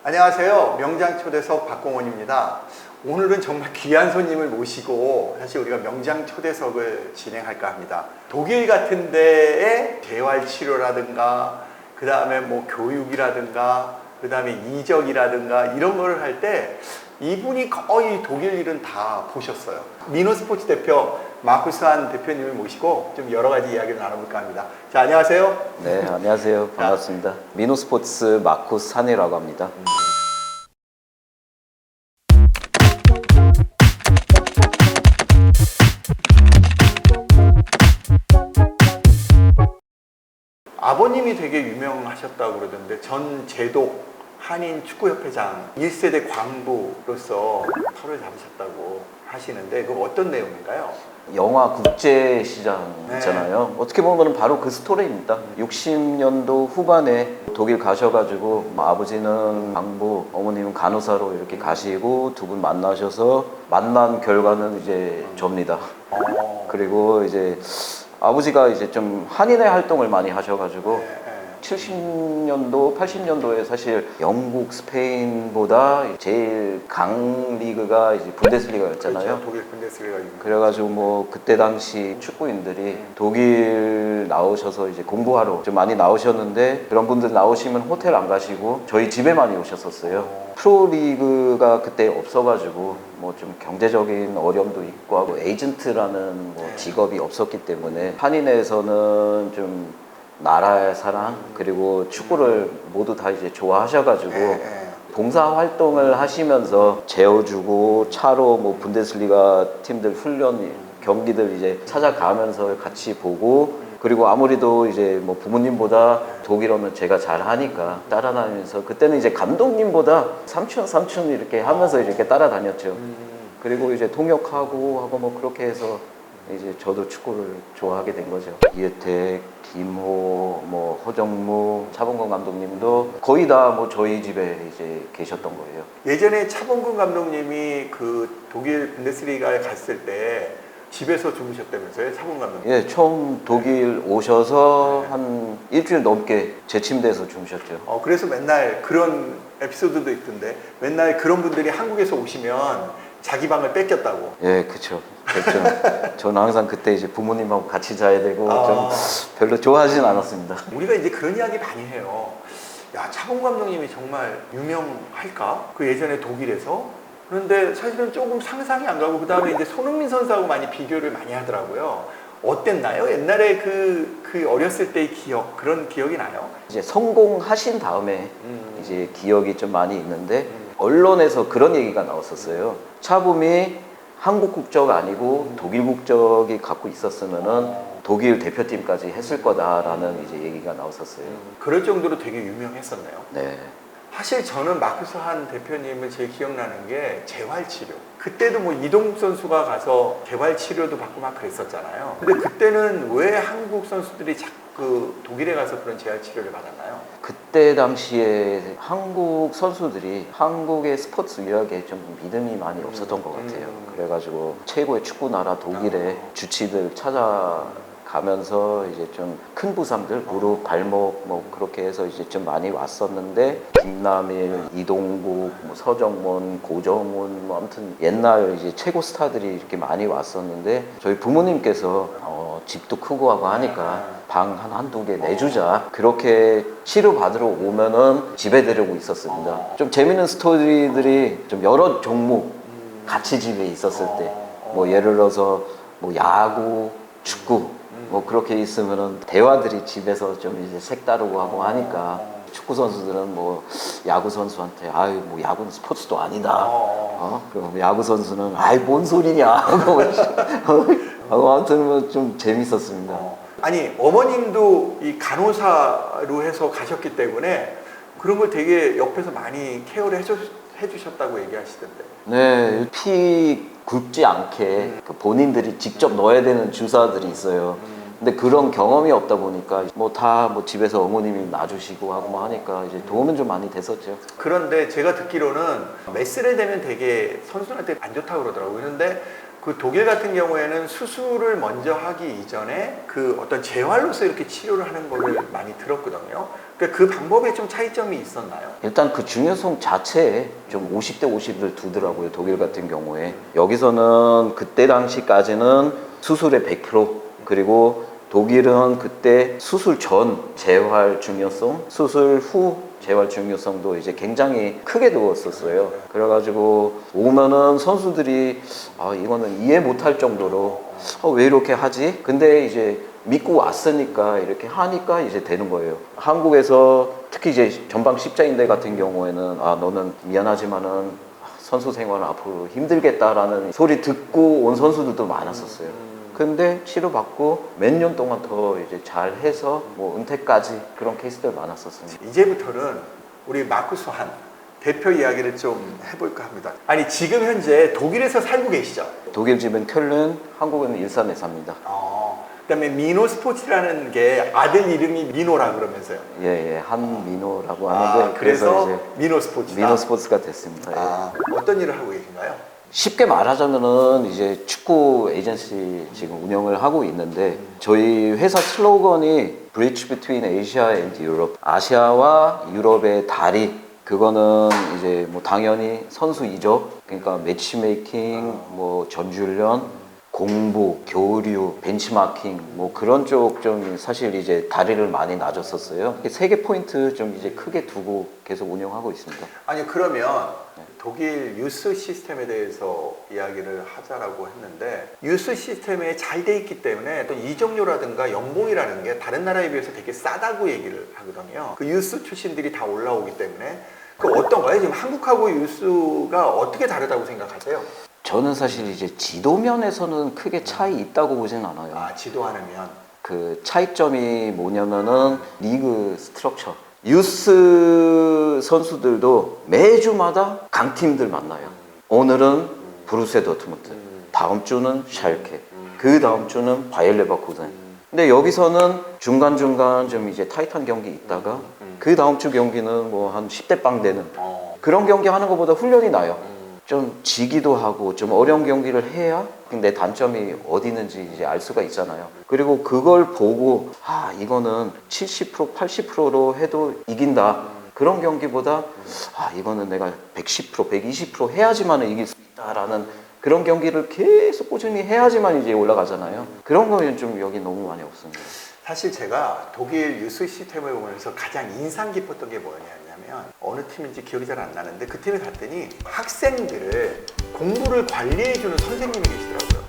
안녕하세요. 명장초대석 박공원입니다. 오늘은 정말 귀한 손님을 모시고 사실 우리가 명장초대석을 진행할까 합니다. 독일 같은 데의 재활치료라든가 그 다음에 뭐 교육이라든가 그 다음에 이적이라든가 이런 거를 할 때 이분이 거의 독일 일은 다 보셨어요. 미노스포츠 대표 마쿠스 한 대표님을 모시고 좀 여러 가지 이야기를 나눠볼까 합니다. 자, 안녕하세요. 네, 안녕하세요. 반갑습니다. 미노스포츠 마쿠스 한이라고 합니다. 아버님이 되게 유명하셨다고 그러던데 전 제독 한인 축구협회장 1세대 광부로서 터를 잡으셨다고 하시는데 그거 어떤 내용인가요? 영화 국제시장 있잖아요. 어떻게 보면 바로 그 스토리입니다. 60년도 후반에 독일 가셔가지고 아버지는 광부, 어머님은 간호사로 이렇게 가시고 두 분 만나셔서 만난 결과는 이제 접니다. 그리고 이제 아버지가 이제 좀 한인의 활동을 많이 하셔가지고 70년도, 80년도에 사실 영국, 스페인보다 제일 강 리그가 이제 분데스리가였잖아요. 그렇죠. 독일 분데스리가 유명. 그래가지고 뭐 그때 당시 축구인들이 독일 나오셔서 이제 공부하러 좀 많이 나오셨는데 그런 분들 나오시면 호텔 안 가시고 저희 집에 많이 오셨었어요. 프로리그가 그때 없어가지고 뭐 좀 경제적인 어려움도 있고 하고 에이전트라는 뭐 직업이 없었기 때문에 한인회에서는 좀 나라의 사랑 그리고 축구를 모두 다 이제 좋아하셔가지고 봉사 활동을 하시면서 재워주고 차로 뭐 분데스리가 팀들 훈련 경기들 이제 찾아가면서 같이 보고 그리고 아무래도 이제 뭐 부모님보다 독일어는 제가 잘 하니까 따라다니면서 그때는 이제 감독님보다 삼촌 이렇게 하면서 이렇게 따라다녔죠. 그리고 이제 통역하고 하고 뭐 그렇게 해서 이제 저도 축구를 좋아하게 된 거죠. 이혜택, 김호, 뭐 허정무, 차범근 감독님도 거의 다 뭐 저희 집에 이제 계셨던 거예요. 예전에 차범근 감독님이 그 독일 분데스리가에 갔을 때 집에서 주무셨다면서요, 차범근 감독님? 예, 처음 독일 오셔서 한 일주일 넘게 제 침대에서 주무셨죠. 그래서 맨날 그런 에피소드도 있던데 맨날 그런 분들이 한국에서 오시면 자기 방을 뺏겼다고. 예, 그쵸. 그렇죠. 저는 항상 그때 이제 부모님하고 같이 자야 되고 좀 별로 좋아하진 않았습니다. 우리가 이제 그런 이야기 많이 해요. 야, 차범 감독님이 정말 유명할까? 그 예전에 독일에서. 그런데 사실은 조금 상상이 안 가고 그 다음에 이제 손흥민 선수하고 많이 비교를 많이 하더라고요. 어땠나요? 옛날에 그 어렸을 때의 기억, 그런 기억이 나요? 이제 성공하신 다음에 이제 기억이 좀 많이 있는데 언론에서 그런 얘기가 나왔었어요. 차범이 한국 국적 아니고 독일 국적이 갖고 있었으면은 독일 대표팀까지 했을 거다라는 이제 얘기가 나왔었어요. 그럴 정도로 되게 유명했었나요? 네. 사실 저는 마크스 한 대표님을 제일 기억나는 게 재활치료. 그때도 뭐 이동국 선수가 가서 재활치료도 받고 막 그랬었잖아요. 근데 그때는 왜 한국 선수들이 자꾸 독일에 가서 그런 재활치료를 받았나요? 그때 당시에 한국 선수들이 한국의 스포츠 의학에 좀 믿음이 많이 없었던 것 같아요. 그래가지고 최고의 축구 나라 독일의 주치들 찾아가면서 이제 좀 큰 부상들, 무릎, 발목 뭐 그렇게 해서 이제 좀 많이 왔었는데 김남일, 이동국, 뭐 서정문, 고정훈 뭐 아무튼 옛날 이제 최고 스타들이 이렇게 많이 왔었는데 저희 부모님께서 집도 크고 하고 하니까 방 한두 개 내주자 그렇게 치료받으러 오면은 집에 데리고 있었습니다. 좀 재밌는 스토리들이 좀 여러 종목 같이 집에 있었을 때 뭐 예를 들어서 뭐 야구, 축구 뭐 그렇게 있으면은 대화들이 집에서 좀 이제 색다르고 하고 하니까 축구 선수들은 뭐 야구 선수한테 아유 뭐 야구는 스포츠도 아니다. 그럼 야구 선수는 아이 뭔 소리냐 하고 아무튼 뭐 좀 재밌었습니다. 아니 어머님도 이 간호사로 해서 가셨기 때문에 그런 걸 되게 옆에서 많이 케어를 해주셨다고 얘기하시던데. 네, 피 굵지 않게 그 본인들이 직접 넣어야 되는 주사들이 있어요. 근데 그런 경험이 없다 보니까 뭐 다 뭐 집에서 어머님이 놔주시고 하고 뭐 하니까 이제 도움은 좀 많이 됐었죠. 그런데 제가 듣기로는 메스를 대면 되게 선수한테 안 좋다고 그러더라고요. 그런데 그 독일 같은 경우에는 수술을 먼저 하기 이전에 그 어떤 재활로서 이렇게 치료를 하는 거를 많이 들었거든요. 그러니까 그 방법에 좀 차이점이 있었나요? 일단 그 중요성 자체에 좀 50대 50을 두더라고요. 독일 같은 경우에. 여기서는 그때 당시까지는 수술의 100% 그리고 독일은 그때 수술 전 재활 중요성, 수술 후 재활 중요성도 이제 굉장히 크게 두었었어요. 그래가지고 오면은 선수들이 이거는 이해 못할 정도로 왜 이렇게 하지? 근데 이제 믿고 왔으니까 이렇게 하니까 이제 되는 거예요. 한국에서 특히 이제 전방 십자인대 같은 경우에는 너는 미안하지만은 선수 생활은 앞으로 힘들겠다라는 소리 듣고 온 선수들도 많았었어요. 근데 치료받고 몇 년 동안 더 이제 잘 해서 뭐 은퇴까지 그런 케이스들 많았었습니다. 이제부터는 우리 마쿠스 한 대표 이야기를 좀 해볼까 합니다. 아니 지금 현재 독일에서 살고 계시죠? 독일 집은 쾰른, 한국은 일산에 삽니다. 그다음에 미노 스포츠라는 게 아들 이름이 미노라 그러면서요. 예, 한민호라고 하는데 그래서 이제 미노 스포츠다. 민호 스포츠가 됐습니다. 예. 어떤 일을 하고 계신가요? 쉽게 말하자면은 이제 축구 에이전시 지금 운영을 하고 있는데 저희 회사 슬로건이 Bridge between Asia and Europe. 아시아와 유럽의 다리. 그거는 이제 뭐 당연히 선수 이적, 그러니까 매치메이킹, 뭐 전지훈련, 공부, 교류, 벤치마킹 뭐 그런 쪽 좀 사실 이제 다리를 많이 놔줬었어요. 세 개 포인트 좀 이제 크게 두고 계속 운영하고 있습니다. 아니 그러면 독일 유스 시스템에 대해서 이야기를 하자라고 했는데 유스 시스템에 잘 돼 있기 때문에 또 이적료라든가 연봉이라는 게 다른 나라에 비해서 되게 싸다고 얘기를 하거든요. 그 유스 출신들이 다 올라오기 때문에 그 어떤가요? 지금 한국하고 유스가 어떻게 다르다고 생각하세요? 저는 사실 이제 지도면에서는 크게 차이 있다고 보진 않아요. 지도하는 면. 그 차이점이 뭐냐면은 리그 스트럭처. 유스 선수들도 매주마다 강팀들 만나요. 오늘은 브루세 도트문트, 다음 주는 샬케, 그 다음 주는 바이엘 레버쿠젠. 근데 여기서는 중간중간 좀 이제 타이트한 경기 있다가 그 다음 주 경기는 뭐 한 10대 빵 되는 그런 경기 하는 것보다 훈련이 나요. 좀 지기도 하고 좀 어려운 경기를 해야 내 단점이 어디 있는지 이제 알 수가 있잖아요. 그리고 그걸 보고 이거는 70% 80%로 해도 이긴다. 그런 경기보다 이거는 내가 110% 120% 해야지만 이길 수 있다라는 그런 경기를 계속 꾸준히 해야지만 이제 올라가잖아요. 그런 거는 좀 여기 너무 많이 없습니다. 사실 제가 독일 유스 시스템을 보면서 가장 인상 깊었던 게 뭐였냐면 어느 팀인지 기억이 잘 안 나는데 그 팀에 갔더니 학생들을 공부를 관리해주는 선생님이 계시더라고요.